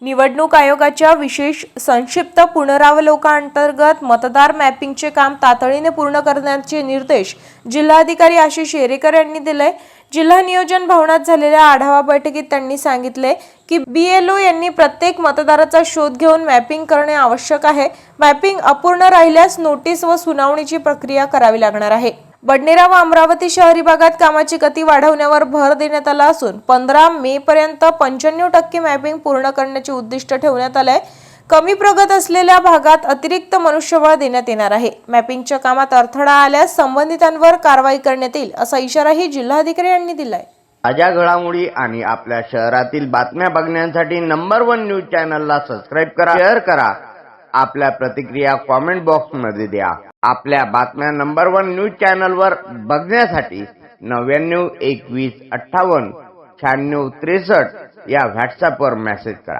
निवडणूक आयोगाच्या विशेष संक्षिप्त पुनरावलोकनांतर्गत मतदार मॅपिंगचे काम तातडीने पूर्ण करण्याचे निर्देश जिल्हाधिकारी आशिष येरेकर यांनी दिले। जिल्हा नियोजन भवनात झालेल्या आढावा बैठकीत त्यांनी सांगितले की बीएलओ यांनी प्रत्येक मतदाराचा शोध घेऊन मॅपिंग करणे आवश्यक आहे। मॅपिंग अपूर्ण राहिल्यास नोटीस व सुनावणीची प्रक्रिया करावी लागणार आहे। बडनेरा व अमरावती शहरी भागात कामाची गती वाढवण्यावर भर देण्यात आला असून 15 मे पर्यंत 95% मॅपिंग पूर्ण करण्याचे उद्दिष्ट ठेवण्यात आले आहे। कमी प्रगत असलेल्या भागात अतिरिक्त मनुष्यबळ देण्यात येणार आहे। मॅपिंगच्या कामात अडथळा आल्यास संबंधितांवर कारवाई करण्यात येईल असा इशाराही जिल्हाधिकारी यांनी दिलाय। ताज्या घडामोडी आणि आपल्या शहरातील बातम्या बघण्यासाठी नंबर 1 न्यूज चॅनलला सबस्क्राइब करा, शेअर करा, आपल्या प्रतिक्रिया कमेंट बॉक्स मध्ये द्या। आपल्या बातम्या नंबर 1 न्यूज चॅनलवर बघण्यासाठी 99 21 58 96 63 या व्हॉट्सअपवर मेसेज करा।